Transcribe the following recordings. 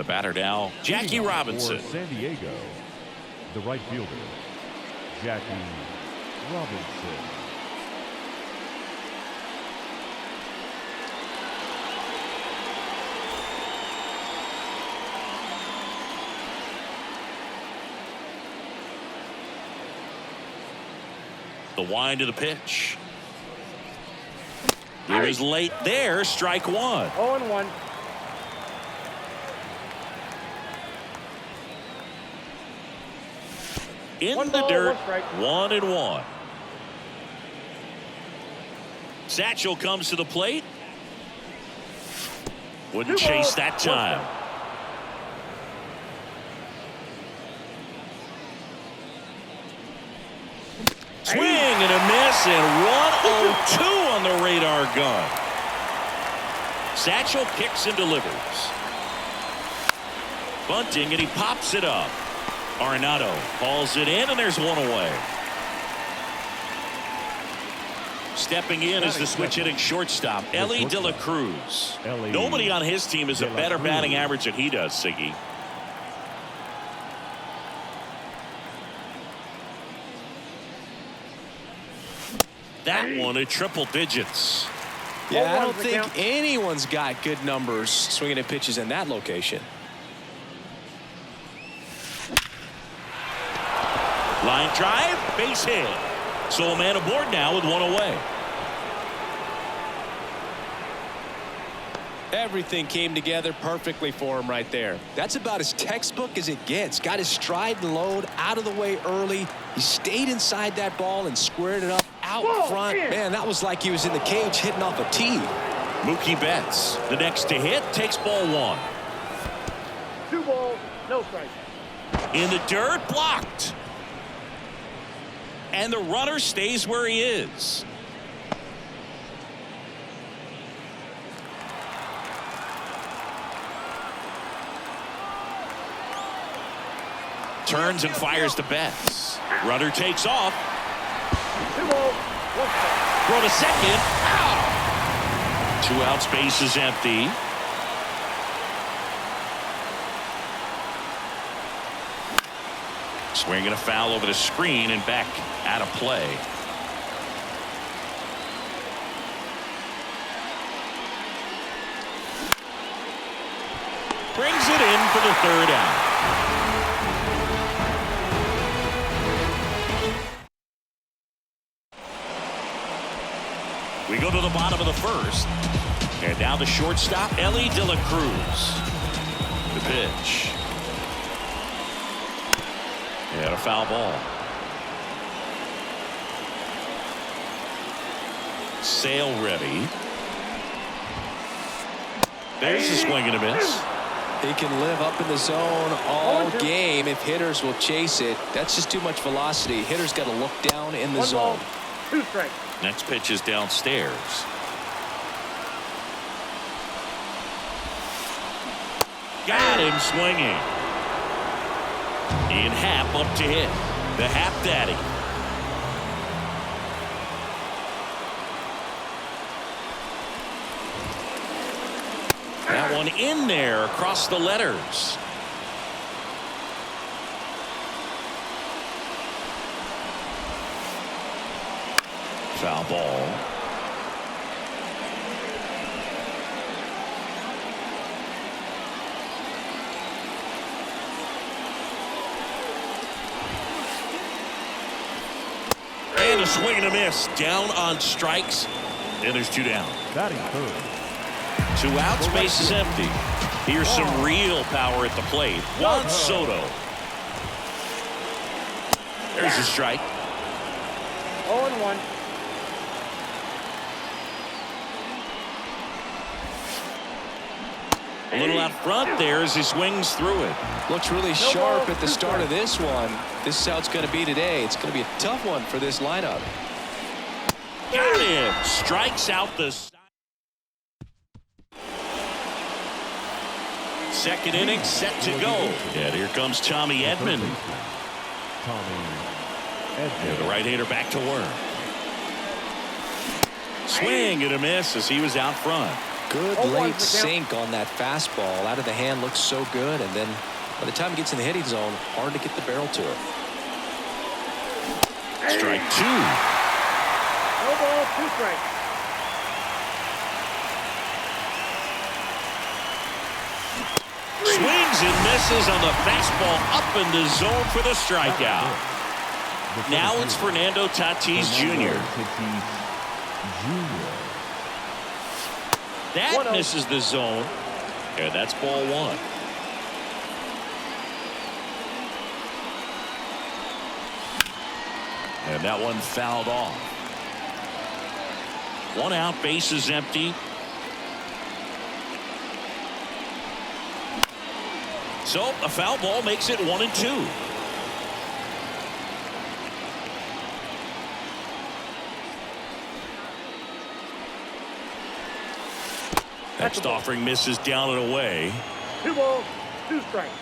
batter now, Jackie Robinson. For San Diego, the right fielder, Jackie Robinson. The wind of the pitch. He was late there. Strike one. 0-1. In One the ball, dirt. 1 strike. 1-1. Satchel comes to the plate. Wouldn't chase that time. Swing and a miss, and 1-0-2 on the radar gun. Satchel kicks and delivers. Bunting, and he pops it up. Arenado hauls it in, and there's one away. Stepping in is the switch hitting shortstop, Elly De La Cruz. Nobody on his team has a better batting average than he does, Siggy. That one at triple digits. Yeah, I don't think anyone's got good numbers swinging at pitches in that location. Line drive, base hit. So a man aboard now with one away. Everything came together perfectly for him right there. That's about as textbook as it gets. Got his stride and load out of the way early. He stayed inside that ball and squared it up out front. Man, that was like he was in the cage hitting off a tee. Mookie Betts, the next to hit, takes ball one. 2 balls, no strike. In the dirt, blocked. And the runner stays where he is. Turns and fires to Betts. Runner takes off. 2 balls, 1 strike. Throw to second. Ow! 2 outs, base is empty. Swinging a foul over the screen and back out of play. Brings it in for the 3rd out. We go to the bottom of the 1st. And now the shortstop, Elly De La Cruz. The pitch. And a foul ball. Sale ready. There's a swing and a miss. He can live up in the zone all game if hitters will chase it. That's just too much velocity. Hitters got to look down in the 1 zone. ball, 2 strikes. Next pitch is downstairs. Got him swinging. Ian Happ up to hit. The Happ Daddy. That one in there across the letters. Foul ball. And a swing and a miss. Down on strikes. And there's 2 down. Batting 3rd. 2 outs, base is empty. Here's some real power at the plate. Juan Soto. There's a strike. 0-1. A little out front there as he swings through it. Looks really sharp at the start of this one. This is how it's going to be today. It's going to be a tough one for this lineup. Got him. Strikes out the second inning set to go. And here comes Tommy Edman. Tommy And Edman. the right-hander back to work. Swing and a miss as he was out front. Good 0-1's late the count. sink on that fastball. Out of the hand, looks so good, and then by the time it gets in the hitting zone, hard to get the barrel to it. Strike 2. No ball, 2 strikes. Swings and misses on the fastball up in the zone for the strikeout. Now it's Fernando Tatis Jr. That 1-0. misses the zone, and that's ball 1. And that one fouled off. 1 out, base is empty. So a foul ball makes it 1-2. Next offering misses down and away. 2 balls, 2 strikes.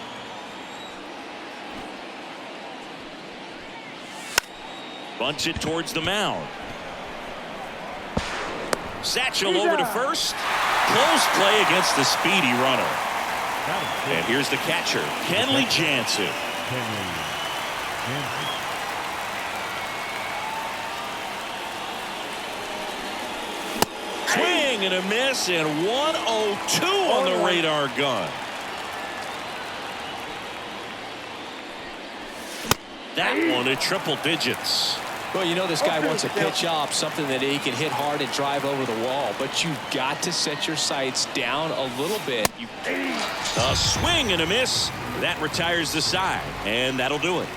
Bunts it towards the mound. Satchel over to first. Close play against the speedy runner. And here's the catcher, Kenley Jansen. Swing and a miss, and 1-0-2 on the radar gun. That one at triple digits. Well, you know this guy wants a pitch up, something that he can hit hard and drive over the wall, but you've got to set your sights down a little bit. A swing and a miss. That retires the side, and that'll do it.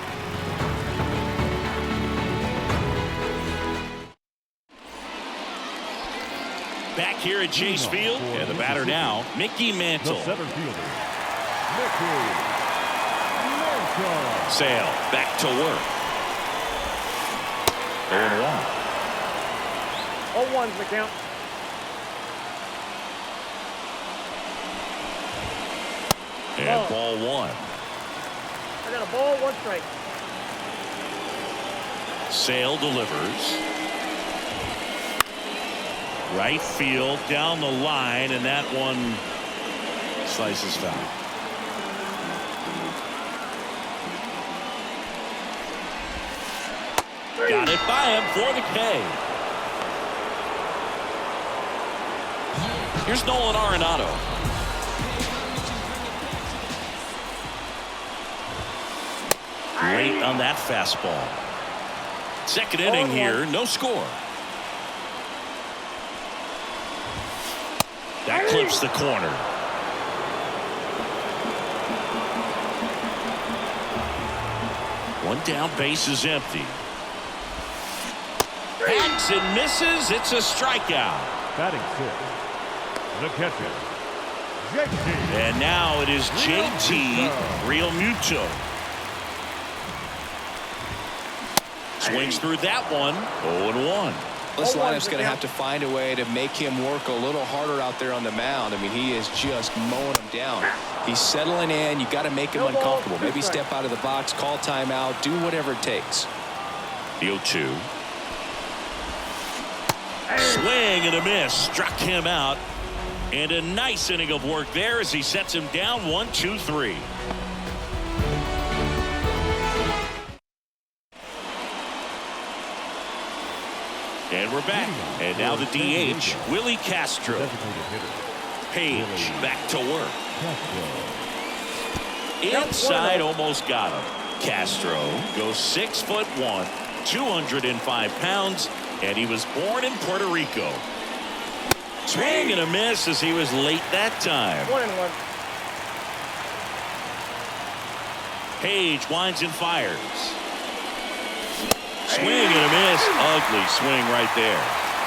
Back here at Chase Field, and the batter now, Mickey Mantle. The center fielder, Mickey Mantle. Sale back to work. 0-1. 0-1's the count. And ball 1. I got a ball, 1 strike. Sale delivers. Right field down the line, and that one slices foul. Got it by him for the K. Here's Nolan Arenado. Late on that fastball. Second inning here, no score. That clips the corner. One down, base is empty. Hacks and misses. It's a strikeout. Batting 6, the catcher, JT. And now it is JT Realmuto. Swings through that one. 0-1. This lineup's going to have to find a way to make him work a little harder out there on the mound. I mean, he is just mowing them down. He's settling in. You got to make him uncomfortable. Maybe step out of the box, call timeout, do whatever it takes. The 0-2. Swing and a miss. Struck him out. And a nice inning of work there as he sets him down 1-2-3. And we're back. And now the DH, Willie Castro. Page back to work. Inside, almost got him. Castro goes 6'1", 205 pounds, and he was born in Puerto Rico. Swing and a miss as he was late that time. 1-1. Page winds and fires. Swing and a miss. Ugly swing right there.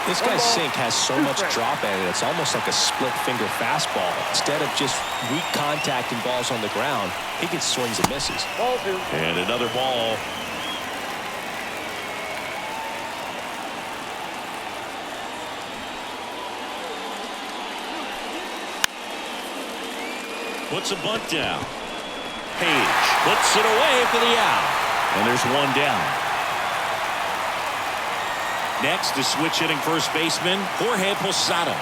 This guy's sink has so much drop in it. It's almost like a split finger fastball. Instead of just weak contact and balls on the ground, he gets swings and misses. Ball 2. And another ball. Puts a bunt down. Page puts it away for the out. And there's one down. Next is switch hitting first baseman Jorge Posada.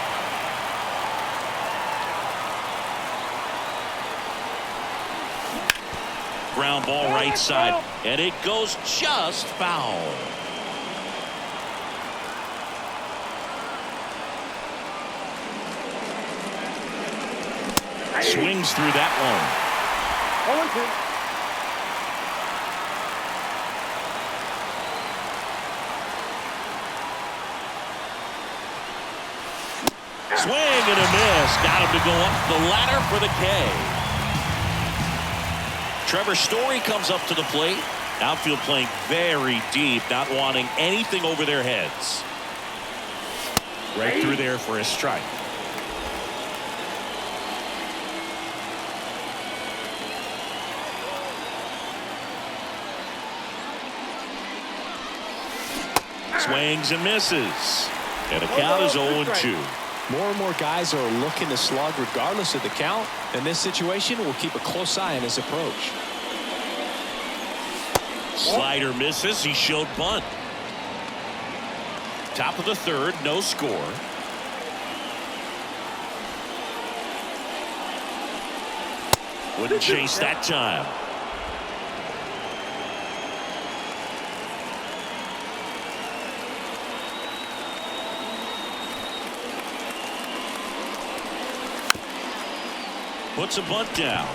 Ground ball right side, and it goes just foul. Swings through that one. 0-2. Swing and a miss. Got him to go up the ladder for the K. Trevor Story comes up to the plate. Outfield playing very deep, not wanting anything over their heads. Right through there for a strike. Swings and misses. And the count is 0-2. More and more guys are looking to slug regardless of the count. In this situation, we'll keep a close eye on his approach. Slider misses. He showed bunt. Top of the third, no score. Wouldn't chase that time. Puts a bunt down.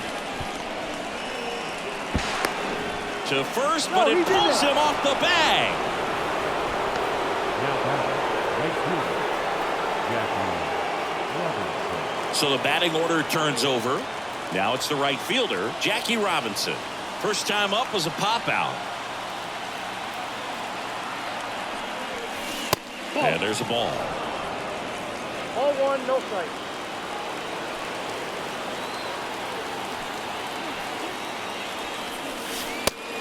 To first, but it pulls him off the bag. Now batting, right fielder, Jackie Robinson. So the batting order turns over. Now it's the right fielder, Jackie Robinson. First time up was a pop out. And there's a ball. Ball 1, no strike.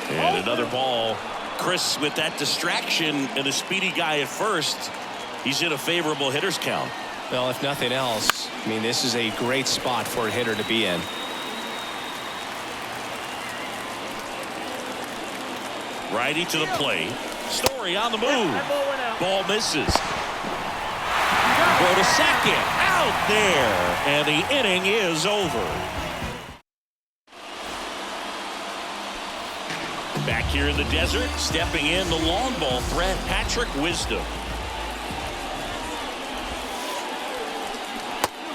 And another ball. Chris, with that distraction and a speedy guy at first, he's in a favorable hitter's count. Well, if nothing else, I mean, this is a great spot for a hitter to be in. Righty to the plate. Story on the move. Ball misses. Go to second. Out there. And the inning is over. Back here in the desert, stepping in the long ball threat, Patrick Wisdom.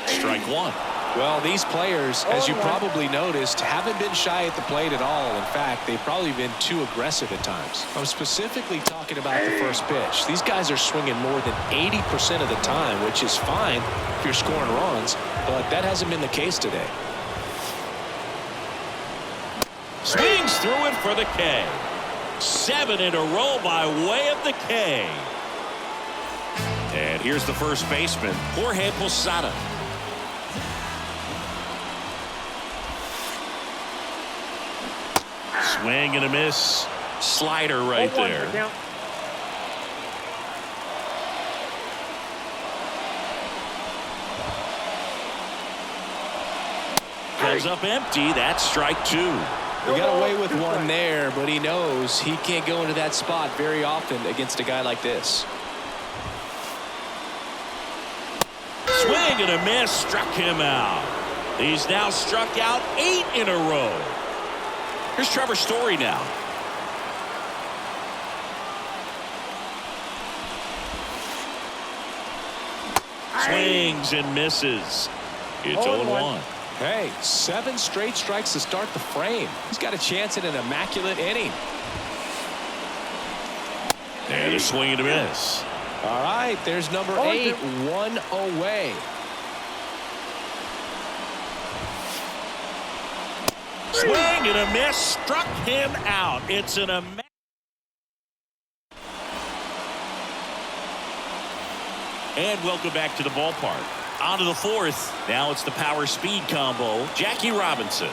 Strike one. Well, these players, as you probably noticed, haven't been shy at the plate at all. In fact, they've probably been too aggressive at times. I'm specifically talking about the first pitch. These guys are swinging more than 80% of the time, which is fine if you're scoring runs, but that hasn't been the case today. Swings through it for the K. 7 in a row by way of the K. And here's the first baseman, Jorge Posada. Swing and a miss. Slider right there. Comes up empty. That's strike two. He got away with one there, but he knows he can't go into that spot very often against a guy like this. Swing and a miss. Struck him out. He's now struck out 8 in a row. Here's Trevor Story now. Swings and misses. It's 0-1. Hey, 7 straight strikes to start the frame. He's got a chance at an immaculate inning. And a swing and a miss. All right, there's number 8, 1 away. Swing and a miss. Struck him out. It's an And welcome back to the ballpark. On to the fourth. Now it's the power speed combo. Jackie Robinson.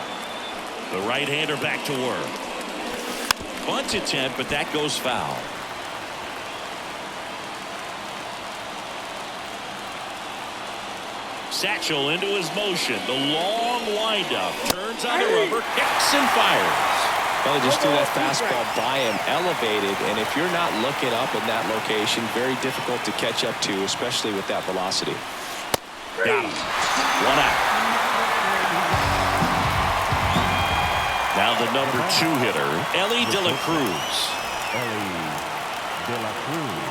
The right-hander back to work. Bunt attempt, but that goes foul. Satchel into his motion. The long windup. Turns on the rubber. Kicks and fires. Well, he just threw that fastball by him, elevated, and if you're not looking up in that location, very difficult to catch up to, especially with that velocity. Got him. 1 out. Now Now the number 2 hitter, Elly De La Cruz. Elly De La Cruz.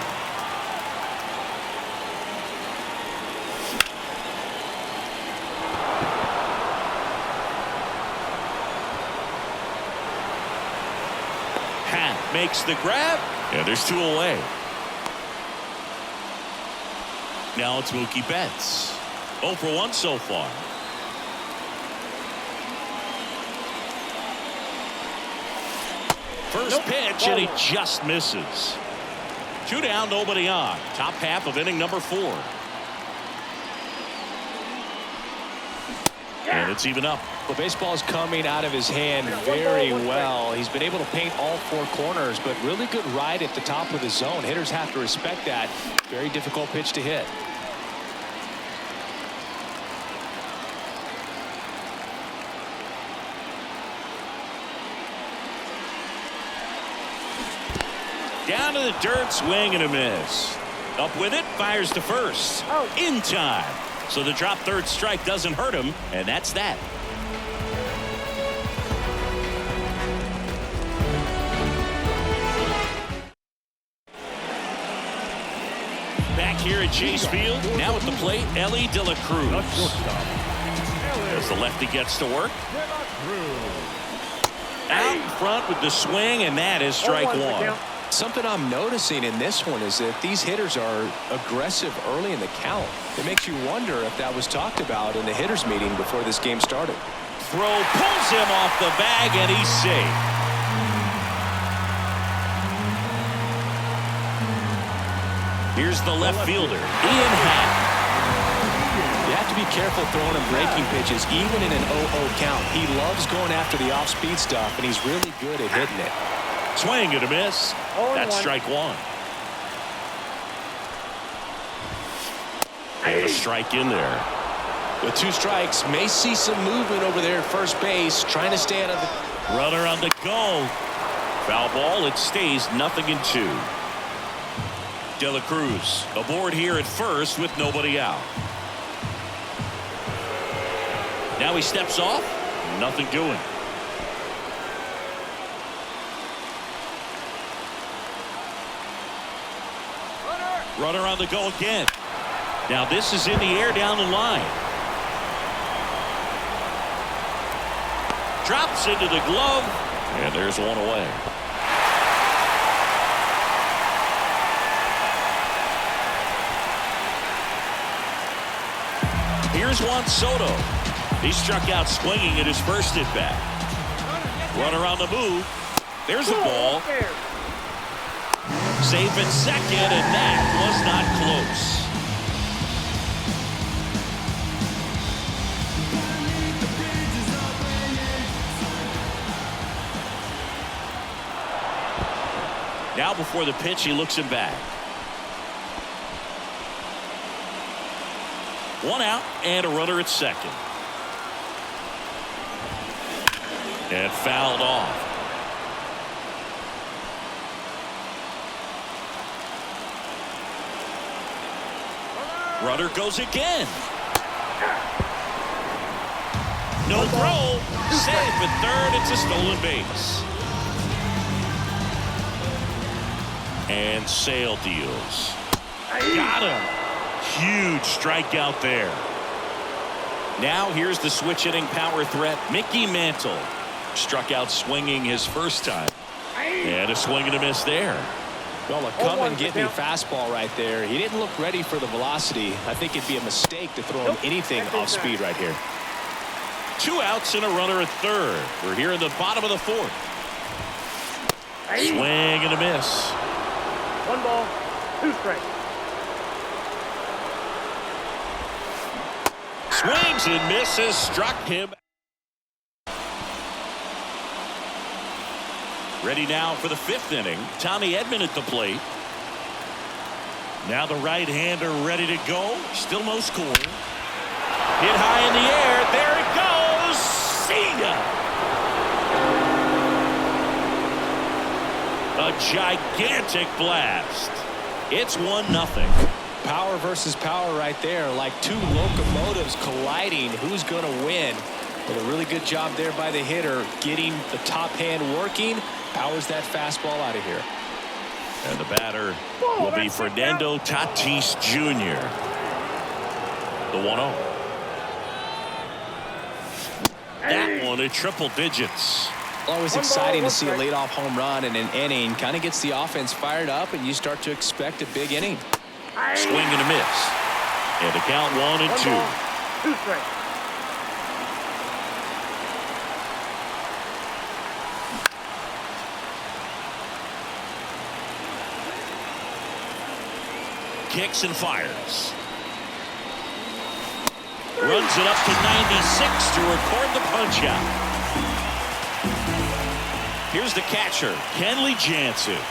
Happ makes the grab, and there's 2 away. Now it's Mookie Betts. 0 for 1 so far. First pitch, and he just misses. 2 down, nobody on. Top half of inning number 4. And it's even up. Well, baseball's coming out of his hand very well. He's been able to paint all 4 corners, but really good ride at the top of the zone. Hitters have to respect that. Very difficult pitch to hit. Down to the dirt, swing and a miss. Up with it, fires to first. In time. So the drop third strike doesn't hurt him, and that's that. Back here at Chase Field, now at the plate, Elly De La Cruz. As the lefty gets to work. Out in front with the swing, and that is strike 1. Something I'm noticing in this one is that these hitters are aggressive early in the count. It makes you wonder if that was talked about in the hitters meeting before this game started. Throw pulls him off the bag, and he's safe. Here's the left fielder, Ian Happ. You have to be careful throwing him breaking pitches, even in an 0-0 count. He loves going after the off-speed stuff, and he's really good at hitting it. Swing and a miss. That's strike 1. And a strike in there. With 2 strikes, may see some movement over there at first base, trying to stay out of the... Runner on the go. Foul ball, it stays 0-2. De La Cruz aboard here at first with nobody out. Now he steps off. Nothing doing. Runner on the go again. Now this is in the air down the line. Drops into the glove, and there's 1 away. Here's Juan Soto. He struck out swinging at his first at bat. Runner on the move. There's the ball. Safe at second, and that was not close. Now before the pitch, he looks him back. 1 out and a runner at second. And fouled off. Runner goes again. No throw. Safe at third. It's a stolen base. And Sale deals. Got him. Huge strikeout there. Now here's the switch hitting power threat, Mickey Mantle. Struck out swinging his first time. And a swing and a miss there. Well, a come and get me fastball right there. He didn't look ready for the velocity. I think it'd be a mistake to throw him anything off speed right here. 2 outs and a runner at third. We're here in the bottom of the 4th. Swing and a miss. 1 ball, 2 strikes. Swings and misses. Struck him. Ready now for the 5th inning. Tommy Edman at the plate. Now the right-hander ready to go. Still no score. Hit high in the air. There it goes. See ya. A gigantic blast. It's 1-0. Power versus power right there, like 2 locomotives colliding. Who's going to win? But a really good job there by the hitter, getting the top hand working, powers that fastball out of here. And the batter will be Fernando Tatis Jr. The 1-0. That one at triple digits. Always exciting to see a leadoff home run in an inning. Kind of gets the offense fired up, and you start to expect a big inning. Swing and a miss. And the count 1-2. 2 strikes. Kicks and fires. Runs it up to 96 to record the punch out. Here's the catcher, Kenley Jansen.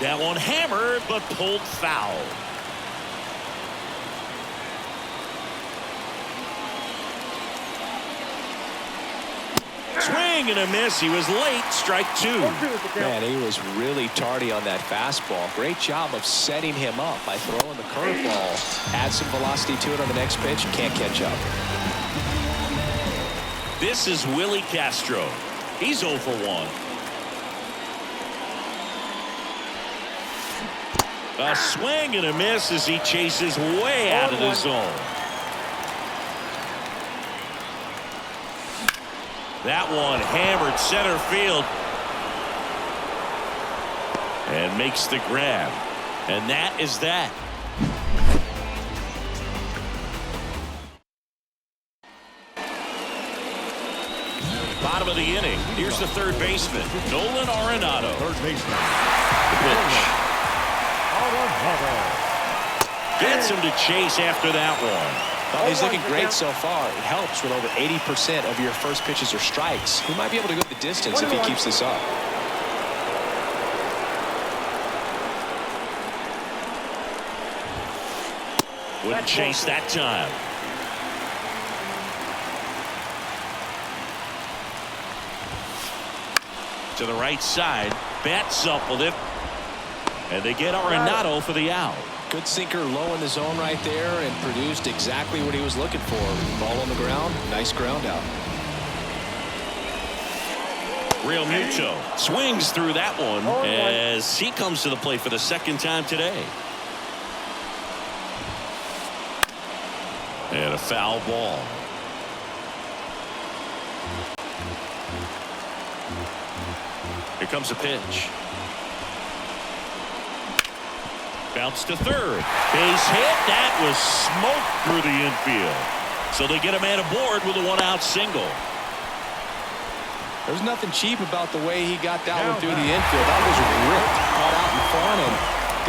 That one hammered but pulled foul. Swing and a miss. He was late. Strike 2. Man, he was really tardy on that fastball. Great job of setting him up by throwing the curveball. Add some velocity to it on the next pitch. Can't catch up. This is Willie Castro. He's 0 for 1. A swing and a miss as he chases way out of the zone. That one hammered center field and makes the grab. And that is that. Bottom of the inning. Here's the third baseman, Nolan Arenado. Third baseman. The pitch. Arenado. Gets him to chase after that one. He's looking great so far. It helps when over 80% of your first pitches are strikes. He might be able to go the distance if he keeps this up. Wouldn't chase that time. To the right side. Bats up with it. And they get Arenado for the out. Good sinker low in the zone right there and produced exactly what he was looking for. Ball on the ground. Nice ground out. Real Muto swings through that one as he comes to the plate for the second time today. And a foul ball. Here comes a pitch. Bounce to third. Base hit. That was smoked through the infield. So they get a man aboard with a one-out single. There's nothing cheap about the way he got that one through the infield. That was ripped, caught out in front, and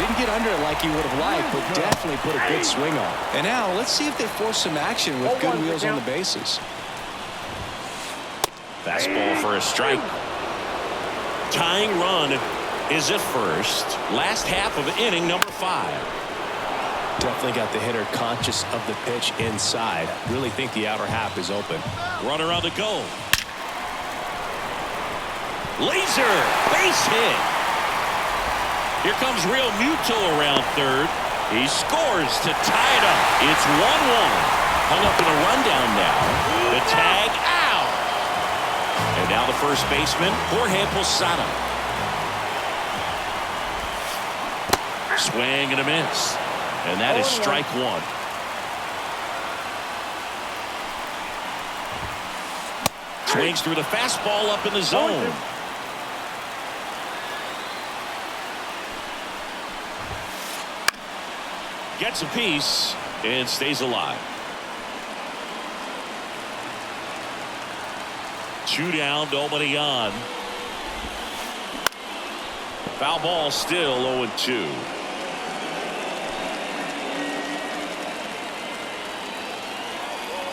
didn't get under it like he would have liked, but definitely put a good swing on. And now let's see if they force some action with good wheels on the bases. Fastball for a strike. Tying run is at first. Last half of inning number 5. Definitely got the hitter conscious of the pitch inside. Really think the outer half is open. Runner on the go. Laser base hit. Here comes Real Muto around third. He scores to tie it up. It's 1-1. Hung up in a rundown now. The tag out. And now the first baseman, Jorge Posada. Swing and a miss. And that is strike 1. Swings through the fastball up in the zone. Gets a piece and stays alive. 2 down, nobody on. Foul ball still 0-2.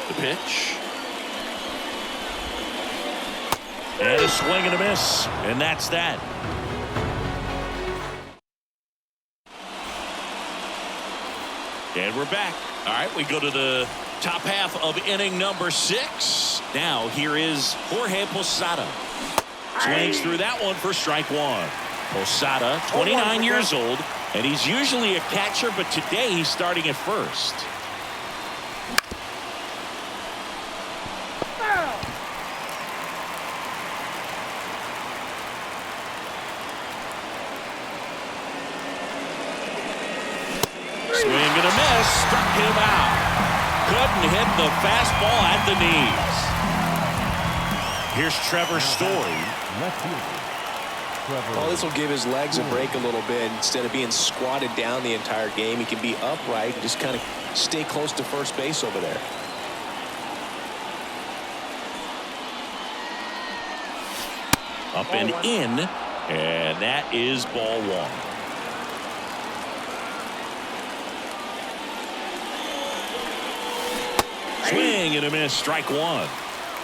The pitch. And a swing and a miss. And that's that. And we're back. All right, we go to the top half of inning number 6. Now here is Jorge Posada. Swings through that one for strike 1. Posada, 29 years old, and he's usually a catcher, but today he's starting at first. just struck him out. Couldn't hit the fastball at the knees. Here's Trevor Story. Left fielder. Well, this will give his legs a break a little bit. Instead of being squatted down the entire game, he can be upright and just kind of stay close to first base over there. Up and in, and that is ball one. Swing and a miss, strike one.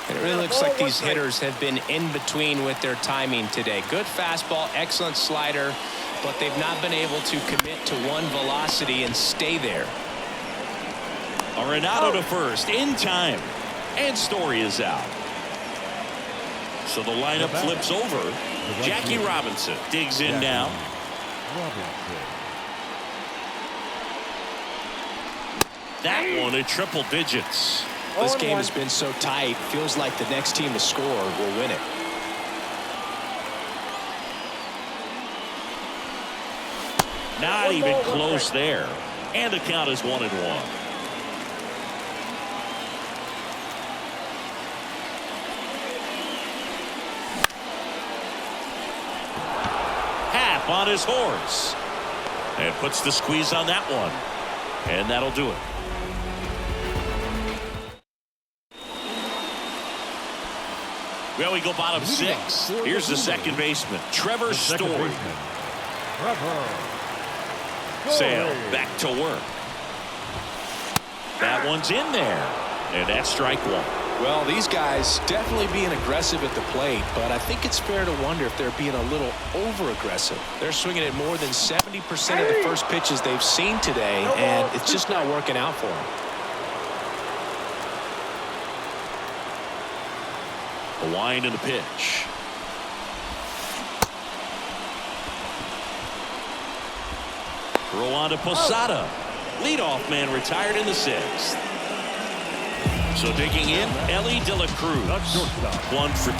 It really looks like these hitters have been in between with their timing today. Good fastball, excellent slider, but they've not been able to commit to one velocity and stay there. Arenado to first in time, and Story is out. So the lineup flips over. Jackie Robinson digs in now. That one at triple digits. This game has been so tight. Feels like the next team to score will win it. Not even close there. And the count is 1-1. Happ on his horse. And puts the squeeze on that one. And that'll do it. Well, we go bottom six. Here's the second baseman, Trevor Story. Sale back to work. That one's in there. And that's strike one. Well, these guys definitely being aggressive at the plate, but I think it's fair to wonder if they're being a little over-aggressive. They're swinging at more than 70% of the first pitches they've seen today, and it's just not working out for them. A wind in the pitch. Throw on to Posada. Leadoff man retired in the sixth. So digging in, Elly De La Cruz. 1 for 2.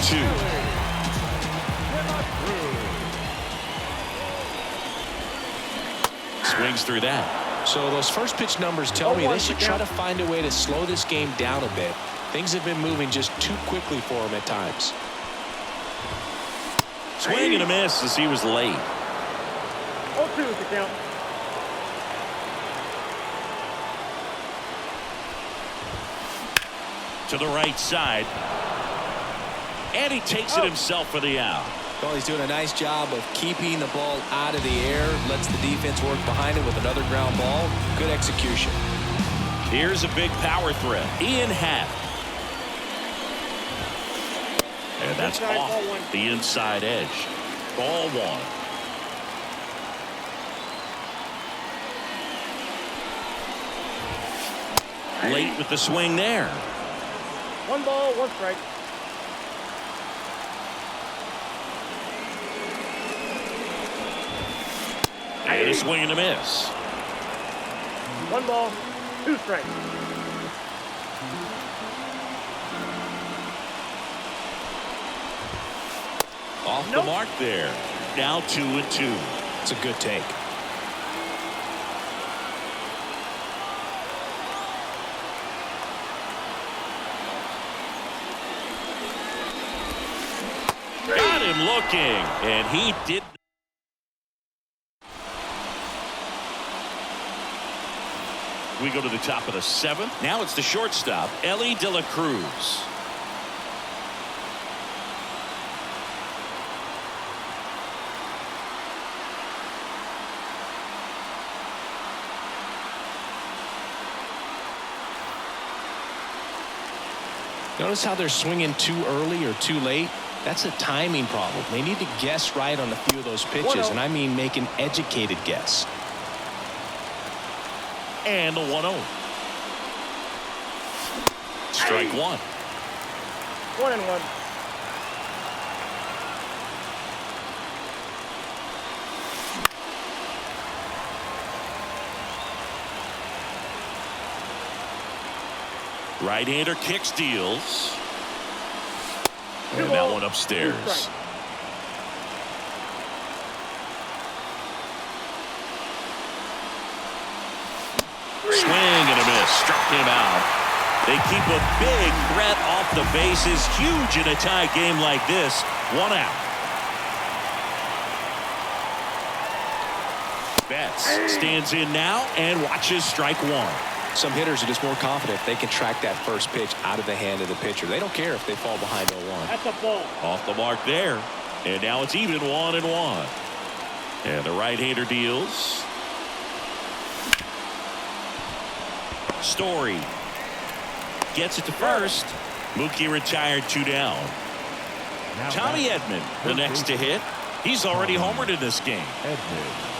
Swings through that. So those first pitch numbers tell me they should try to find a way to slow this game down a bit. Things have been moving just too quickly for him at times. Swing and a miss as he was late. 0-2 is the count. To the right side. And he takes it himself for the out. Well, he's doing a nice job of keeping the ball out of the air. Lets the defense work behind it with another ground ball. Good execution. Here's a big power threat. Ian Happ. And that's off the inside edge. Ball one. Late with the swing there. 1 ball, 1 strike. And a swing and a miss. 1 ball, 2 strikes. Off the mark there. Now 2-2. It's a good take. Got him looking, and he did. We go to the top of the 7th. Now it's the shortstop, Elly De La Cruz. Notice how they're swinging too early or too late. That's a timing problem. They need to guess right on a few of those pitches, and I mean make an educated guess. And the 1-0. Strike one. 1-1. Right-hander kicks, deals. And that one upstairs. Swing and a miss. Struck him out. They keep a big threat off the bases. Huge in a tie game like this. 1 out. Betts stands in now and watches strike 1. Some hitters are just more confident if they can track that first pitch out of the hand of the pitcher. They don't care if they fall behind 0-1. That's a ball. Off the mark there. And now it's even 1-1. And the right-hander deals. Story gets it to first. Mookie retired 2 down. Now Tommy back. Edman, the next to hit. He's already homered in this game. Edman.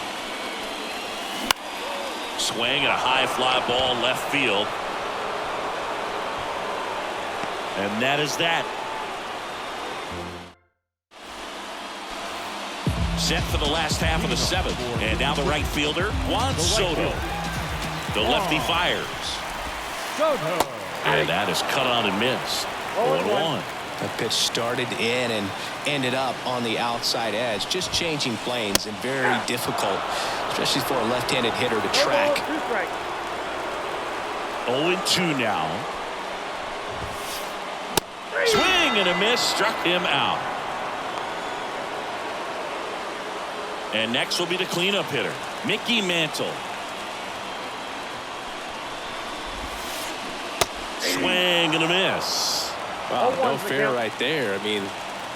Swing and a high fly ball left field. And that is that. Set for the last half of the 7th. And now the right fielder, Juan Soto. The lefty fires. Soto. And that is cut on and missed. 0-1. That pitch started in and ended up on the outside edge, just changing planes and very difficult, especially for a left-handed hitter to track. 2 strikes. 0-2 now. Swing and a miss, struck him out. And next will be the cleanup hitter, Mickey Mantle. Swing and a miss. Wow, no 0-1 fair right there. I mean,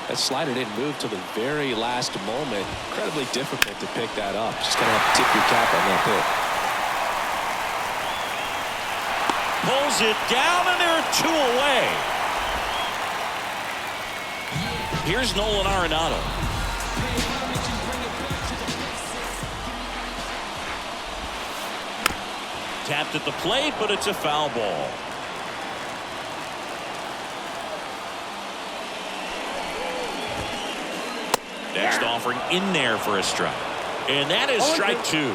that slider didn't move till the very last moment. Incredibly difficult to pick that up. Just gonna have to tip your cap on that hit. Pulls it down, and there are 2 away. Here's Nolan Arenado. Tapped at the plate, but it's a foul ball. Next offering in there for a strike. And that is strike 2.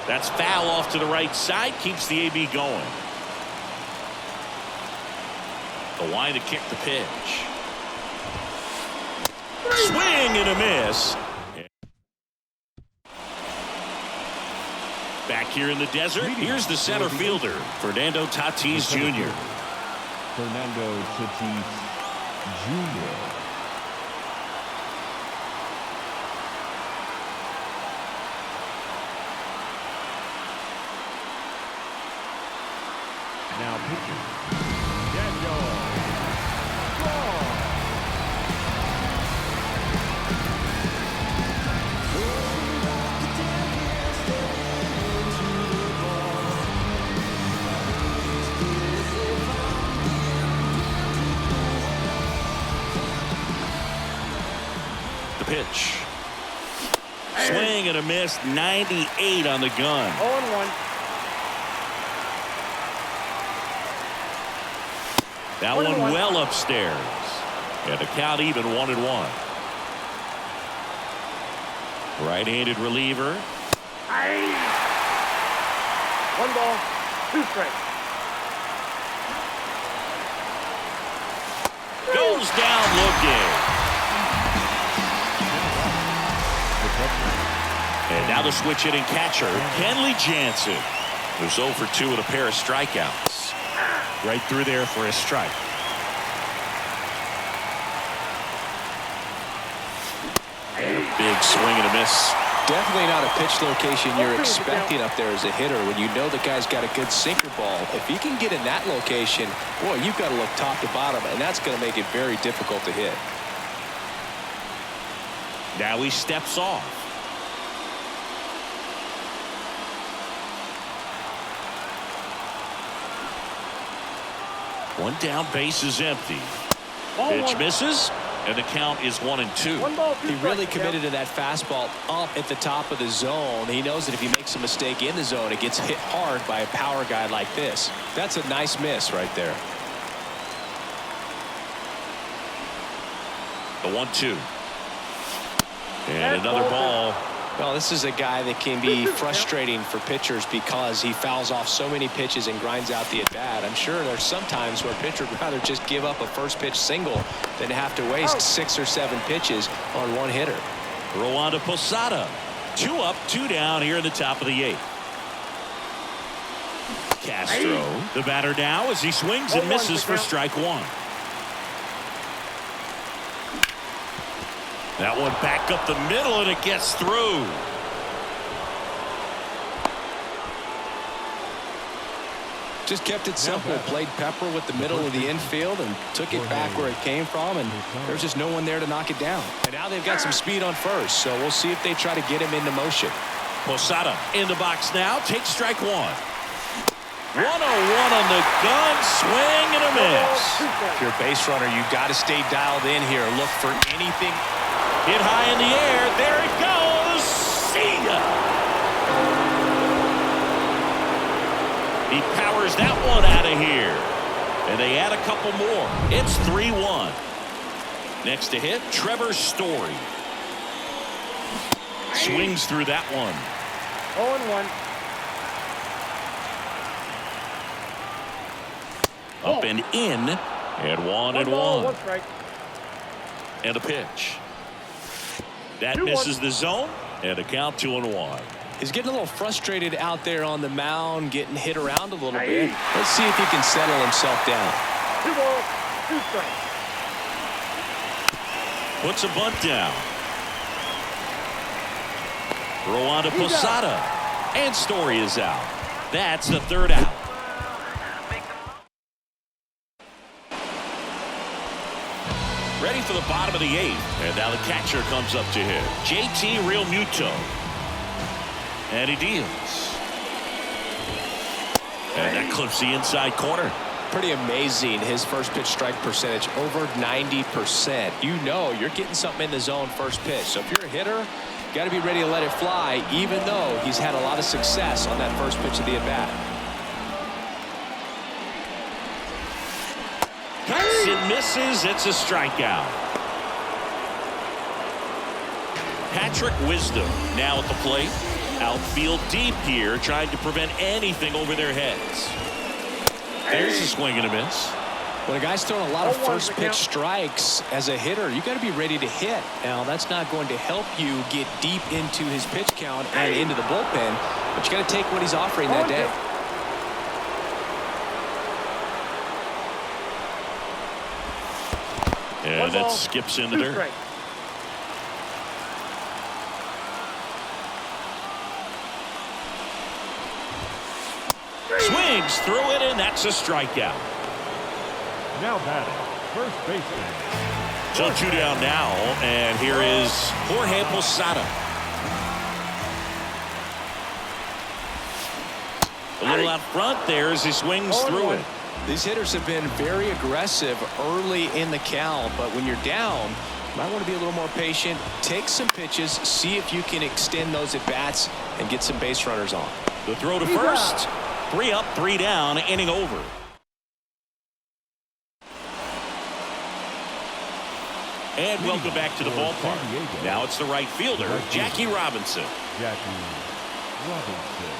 That's foul off to the right side. Keeps the AB going. The line to kick the pitch. Swing and a miss. Back here in the desert, here's the center fielder, Fernando Tatis Jr. Fernando Tatis Jr. Now pitching. Daniel Strong. The pitch. Swing and a miss. 98 on the gun. 0-1. That one well upstairs. And the count even 1-1. Right-handed reliever. 1 ball, 2 strikes. Goes down looking. And now the switch hitting catcher, Kenley Jansen, who's 0 for 2 with a pair of strikeouts. Right through there for a strike. And a big swing and a miss. Definitely not a pitch location you're expecting up there as a hitter when you know the guy's got a good sinker ball. If he can get in that location, boy, you've got to look top to bottom, and that's going to make it very difficult to hit. Now he steps off. One down, base is empty. Pitch misses, and the count is 1-2. 1 ball, 2 He strikes. really committed to that fastball up at the top of the zone. He knows that if he makes a mistake in the zone, it gets hit hard by a power guy like this. That's a nice miss right there. The 1-2. And another ball. Well, this is a guy that can be frustrating for pitchers because he fouls off so many pitches and grinds out the at-bat. I'm sure there's some times where a pitcher would rather just give up a first pitch single than have to waste 6 or 7 pitches on one hitter. Roander Posada. 2 up, 2 down here in the top of the 8th. Castro, the batter now as he swings and misses for strike 1. That one back up the middle and it gets through. Just kept it simple. Played pepper with the middle of the infield and took it back where it came from, and there's just no one there to knock it down. And now they've got some speed on first, so we'll see if they try to get him into motion. Posada in the box now. Takes strike 1. 1-0-1 on the gun. Swing and a miss. If you're a base runner, you've got to stay dialed in here. Look for anything. Hit high in the air. There it goes. See ya. He powers that one out of here. And they add a couple more. It's 3-1. Next to hit, Trevor Story. Swings through that one. 0-1. Up and in. And 1-1. 1 strike. And a pitch. That 2-1. misses the zone. And a count 2-1. He's getting a little frustrated out there on the mound, getting hit around a little bit. Let's see if he can settle himself down. 2 balls, 2 strikes. Puts a bunt down. Roander Posada. And Story is out. That's the 3rd out. Ready for the bottom of the 8th. And now the catcher comes up to him. JT Realmuto. And he deals. And that clips the inside corner. Pretty amazing, his first pitch strike percentage, over 90%. You know you're getting something in the zone first pitch. So if you're a hitter, you got to be ready to let it fly, even though he's had a lot of success on that first pitch of the at-bat. Cuts and misses. It's a strikeout. Patrick Wisdom now at the plate. Outfield deep here, trying to prevent anything over their heads. There's a swing and a miss. When a guy's throwing a lot of first pitch strikes as a hitter, you got to be ready to hit. Now, that's not going to help you get deep into his pitch count and into the bullpen, but you got to take what he's offering that day. Yeah, that skips into there. Swings through it, and that's a strikeout. Now batting, first baseman. So 2 down now, and here is Jorge Posada. A little out front there as he swings through it. These hitters have been very aggressive early in the count, but when you're down, you might want to be a little more patient. Take some pitches, see if you can extend those at-bats and get some base runners on. The throw to first. 3 up, 3 down, inning over. And welcome back to the ballpark. Now it's the right fielder, Jackie Robinson. Jackie Robinson.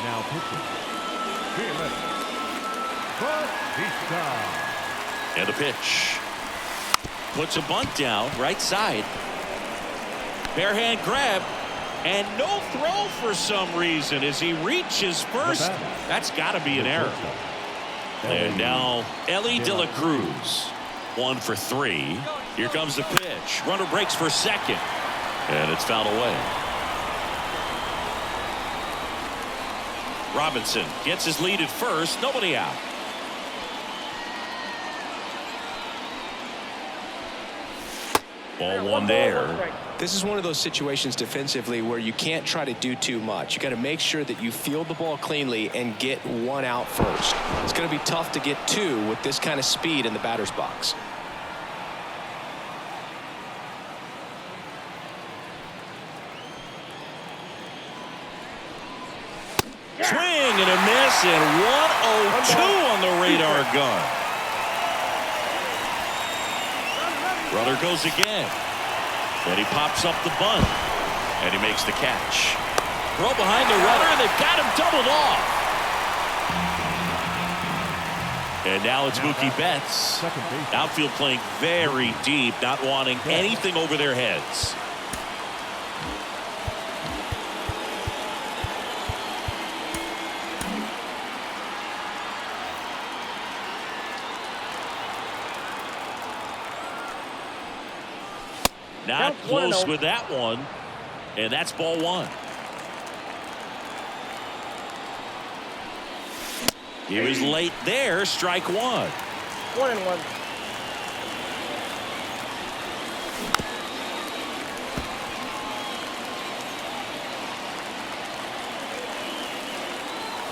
Now pitching. Fearless. Bautista. And a pitch. Puts a bunt down, right side. Bare hand grab. And no throw for some reason as he reaches first. That's got to be an error. And now Elly De La Cruz. 1 for 3. Here comes the pitch. Runner breaks for second. And it's fouled away. Robinson gets his lead at first. Nobody out. Ball 1 there. This is one of those situations defensively where you can't try to do too much. You got to make sure that you field the ball cleanly and get 1 out first. It's going to be tough to get 2 with this kind of speed in the batter's box. Swing and a miss, and 1-0-2 on the radar gun. Runner goes again. And he pops up the bunt. And he makes the catch. Throw behind the runner, and they've got him doubled off. And now it's Mookie Betts. Second base. Outfield playing very deep, not wanting anything over their heads. Not close with that one. And that's ball one. He was late there. Strike one. 1-1.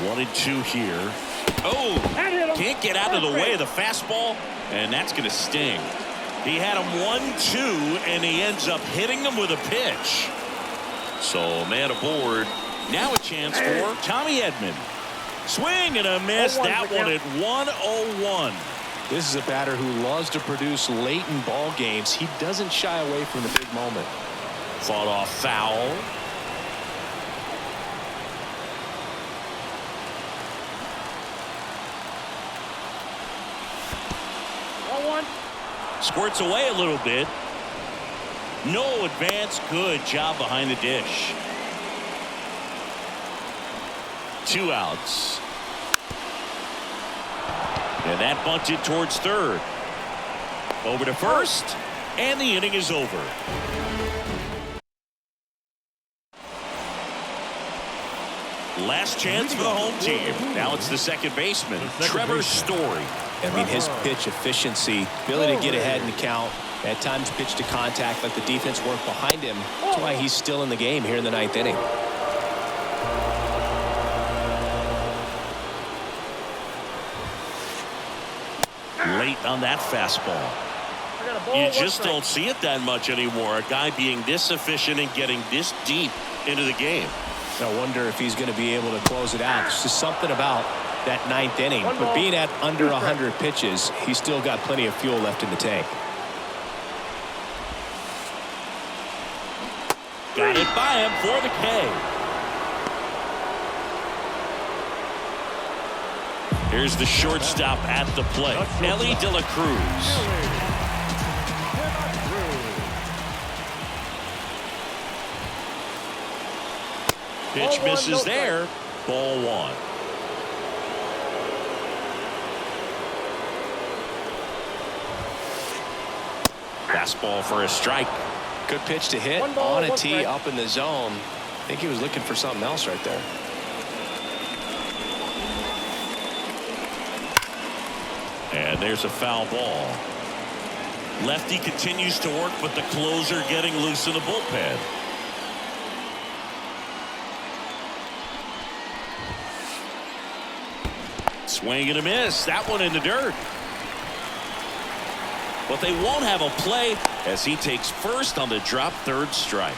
One and two here. Oh, can't get out of the way of the fastball, and that's going to sting. He had him 1-2, and he ends up hitting him with a pitch. So man aboard. Now a chance for Tommy Edman. Swing and a miss. That one at 101. This is a batter who loves to produce late in ball games. He doesn't shy away from the big moment. Fought off foul. Squirts away a little bit. No advance. Good job behind the dish. 2 outs. And that bunted towards third. Over to first. And the inning is over. Last chance for the home team. Now it's the second baseman, Trevor Story. I mean, his pitch efficiency, ability to get ahead in the count, at times pitch to contact, let the defense work behind him. That's why he's still in the game here in the 9th inning. Late on that fastball. You just don't see it that much anymore. A guy being this efficient and getting this deep into the game. I wonder if he's going to be able to close it out. It's just something about that 9th inning. But being at under 100 pitches, he's still got plenty of fuel left in the tank. Got it by him for the K. Here's the shortstop at the plate, Elly De La Cruz. Pitch misses there. Ball one. Fastball for a strike. Good pitch to hit on a tee up in the zone. I think he was looking for something else right there. And there's a foul ball. Lefty continues to work, but the closer getting loose in the bullpen. Swing and a miss. That one in the dirt. But they won't have a play as he takes first on the drop third strike.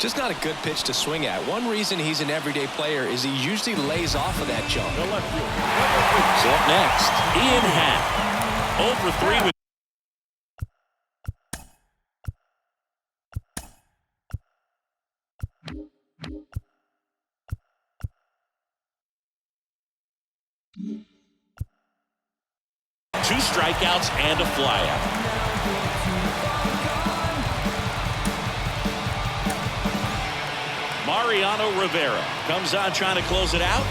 Just not a good pitch to swing at. One reason he's an everyday player is he usually lays off of that jump. So up next, Ian Happ. 0 for 3 with two strikeouts and a flyout. Mariano Rivera comes on trying to close it out.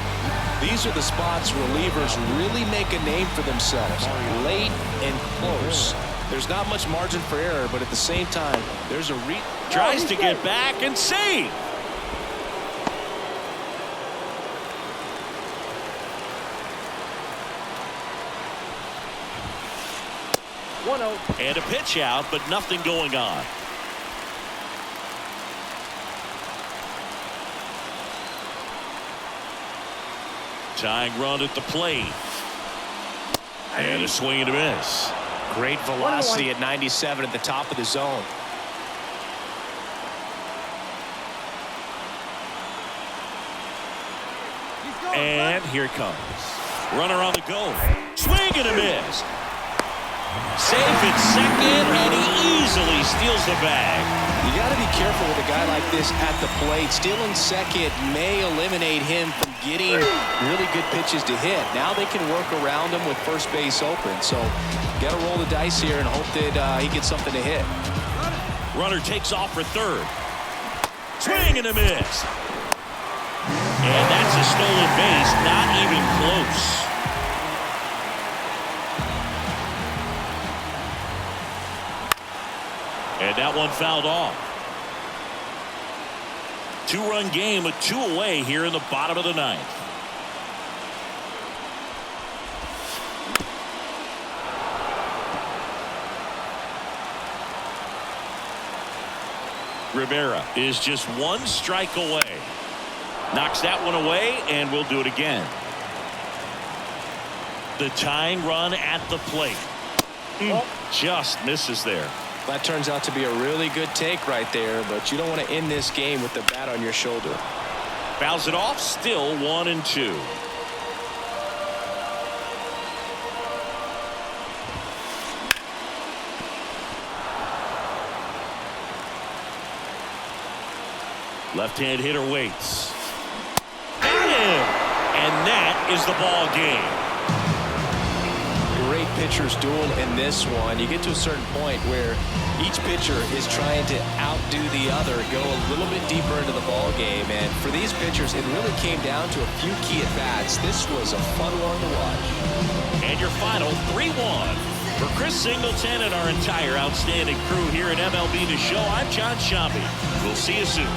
These are the spots relievers really make a name for themselves. Late and close. There's not much margin for error, but at the same time, there's a tries to get back and save. And a pitch out, but nothing going on. Tying run at the plate. And a swing and a miss. Great velocity at 97 at the top of the zone. And here it comes. Runner on the go. Swing and a miss. Safe at second, and he easily steals the bag. You got to be careful with a guy like this at the plate. Stealing second may eliminate him from getting really good pitches to hit. Now they can work around him with first base open. So got to roll the dice here and hope that he gets something to hit. Runner takes off for third. Swing and a miss. And that's a stolen base. Not even close. And that one fouled off. 2-run game with 2 away here in the bottom of the 9th. Rivera is just 1 strike away. Knocks that one away, and we'll do it again. The tying run at the plate. Just misses there. That turns out to be a really good take right there, but you don't want to end this game with the bat on your shoulder. Fouls it off, still 1-2. Left-hand hitter waits. Got him! And that is the ball game. Great pitchers duel in this one. You get to a certain point where each pitcher is trying to outdo the other, go a little bit deeper into the ball game, and for these pitchers it really came down to a few key at bats. This was a fun one to watch. And your final 3-1. For Chris Singleton and our entire outstanding crew here at MLB The Show, I'm John Sciambi. We'll see you soon.